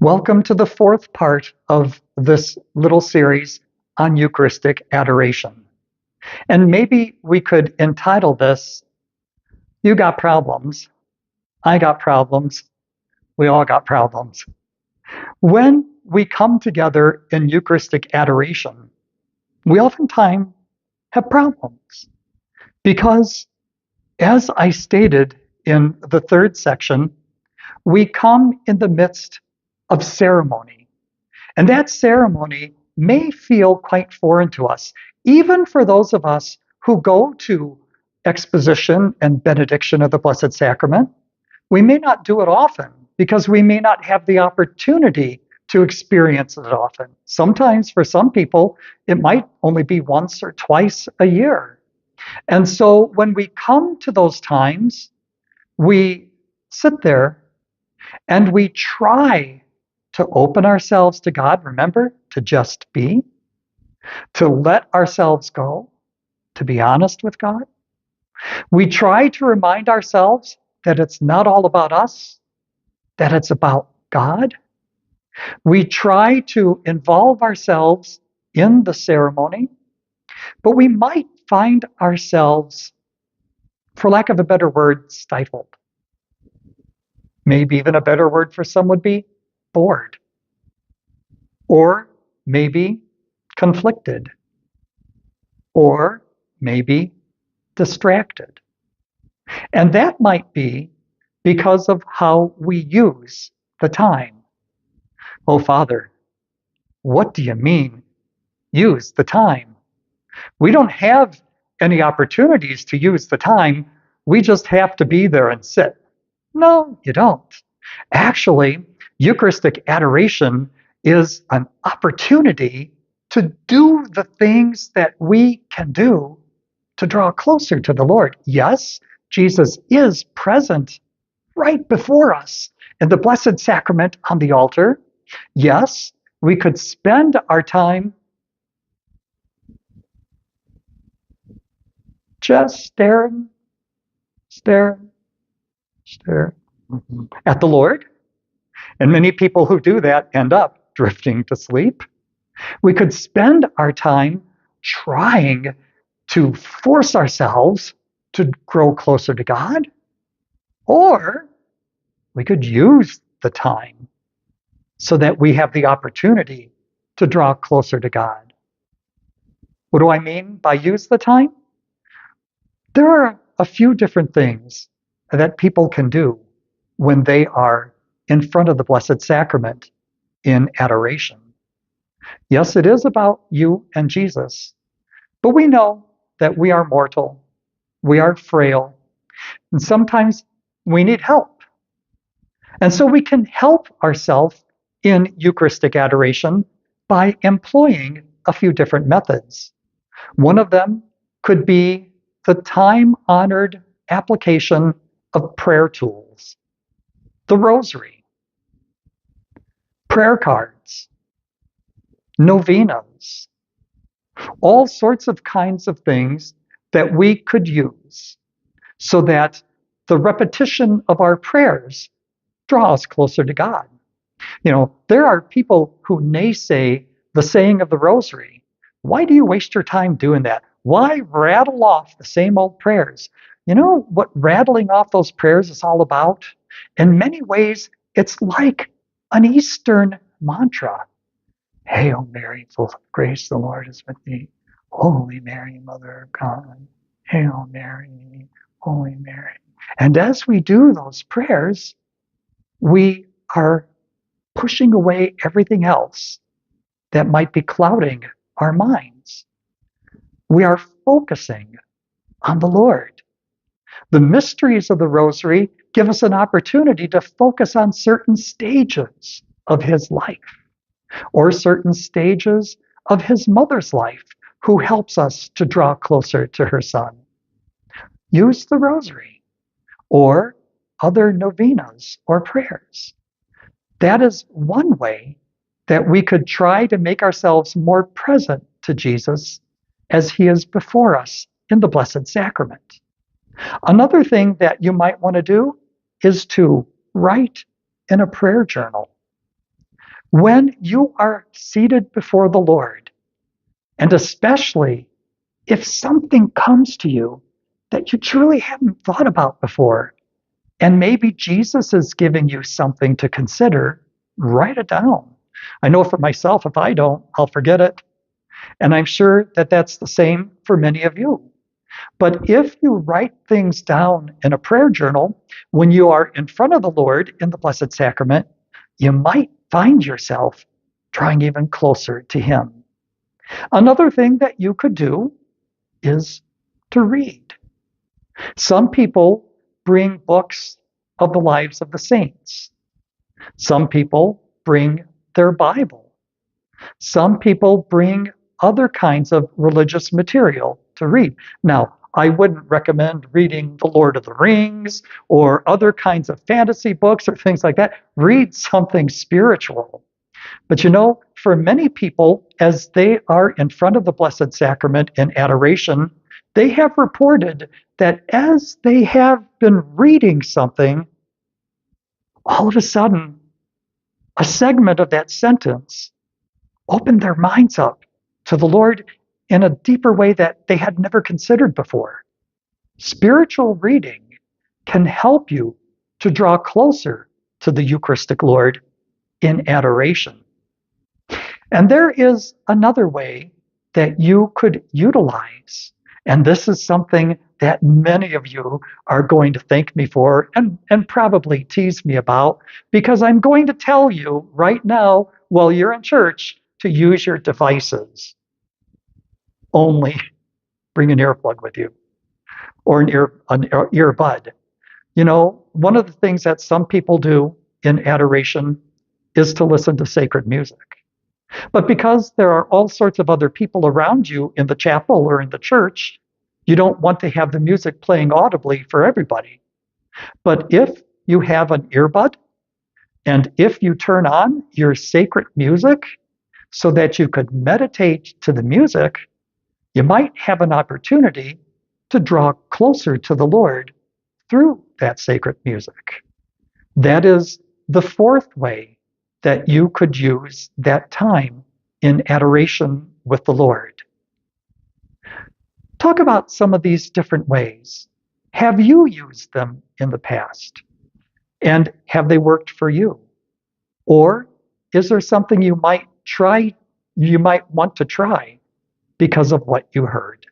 Welcome to the fourth part of this little series on Eucharistic adoration. And maybe we could entitle this, You Got Problems, I Got Problems, We All Got Problems. When we come together in Eucharistic adoration, we oftentimes have problems because, as I stated in the third section, we come in the midst of ceremony. And that ceremony may feel quite foreign to us, even for those of us who go to exposition and benediction of the Blessed Sacrament. We may not do it often because we may not have the opportunity to experience it often. Sometimes for some people, it might only be once or twice a year. And so when we come to those times, we sit there and we try to open ourselves to God, remember, to just be, to let ourselves go, to be honest with God. We try to remind ourselves that it's not all about us, that it's about God. We try to involve ourselves in the ceremony, but we might find ourselves, for lack of a better word, stifled. Maybe even a better word for some would be bored, or maybe conflicted, or maybe distracted. And that might be because of how we use the time. Oh, Father, what do you mean, use the time? We don't have any opportunities to use the time. We just have to be there and sit. No, you don't. Actually, Eucharistic adoration is an opportunity to do the things that we can do to draw closer to the Lord. Yes, Jesus is present right before us in the Blessed Sacrament on the altar. Yes, we could spend our time just staring at the Lord. And many people who do that end up drifting to sleep. We could spend our time trying to force ourselves to grow closer to God, or we could use the time so that we have the opportunity to draw closer to God. What do I mean by use the time? There are a few different things that people can do when they are in front of the Blessed Sacrament in adoration. Yes, it is about you and Jesus, but we know that we are mortal, we are frail, and sometimes we need help. And so we can help ourselves in Eucharistic adoration by employing a few different methods. One of them could be the time-honored application of prayer tools, the rosary, prayer cards, novenas, all sorts of kinds of things that we could use so that the repetition of our prayers draw us closer to God. You know, there are people who naysay the saying of the rosary. Why do you waste your time doing that? Why rattle off the same old prayers? You know what rattling off those prayers is all about? In many ways, it's like an Eastern mantra. Hail Mary, full of grace, the Lord is with thee. Holy Mary, Mother of God. Hail Mary, Holy Mary. And as we do those prayers, we are pushing away everything else that might be clouding our minds. We are focusing on the Lord. The mysteries of the Rosary give us an opportunity to focus on certain stages of his life, or certain stages of his mother's life, who helps us to draw closer to her Son. Use the Rosary or other novenas or prayers. That is one way that we could try to make ourselves more present to Jesus as he is before us in the Blessed Sacrament. Another thing that you might want to do is to write in a prayer journal. When you are seated before the Lord, and especially if something comes to you that you truly haven't thought about before, and maybe Jesus is giving you something to consider, write it down. I know for myself, if I don't, I'll forget it. And I'm sure that that's the same for many of you. But if you write things down in a prayer journal, when you are in front of the Lord in the Blessed Sacrament, you might find yourself drawing even closer to Him. Another thing that you could do is to read. Some people bring books of the lives of the saints. Some people bring their Bible. Some people bring other kinds of religious material to read. Now, I wouldn't recommend reading The Lord of the Rings or other kinds of fantasy books or things like that. Read something spiritual. But you know, for many people, as they are in front of the Blessed Sacrament in adoration, they have reported that as they have been reading something, all of a sudden, a segment of that sentence opened their minds up to the Lord in a deeper way that they had never considered before. Spiritual reading can help you to draw closer to the Eucharistic Lord in adoration. And there is another way that you could utilize, and this is something that many of you are going to thank me for and probably tease me about, because I'm going to tell you right now while you're in church to use your devices. Only bring an earplug with you or an earbud. You know, one of the things that some people do in adoration is to listen to sacred music. But because there are all sorts of other people around you in the chapel or in the church, you don't want to have the music playing audibly for everybody. But if you have an earbud and if you turn on your sacred music so that you could meditate to the music, you might have an opportunity to draw closer to the Lord through that sacred music. That is the fourth way that you could use that time in adoration with the Lord. Talk about some of these different ways. Have you used them in the past? And have they worked for you? Or is there something you might want to try because of what you heard?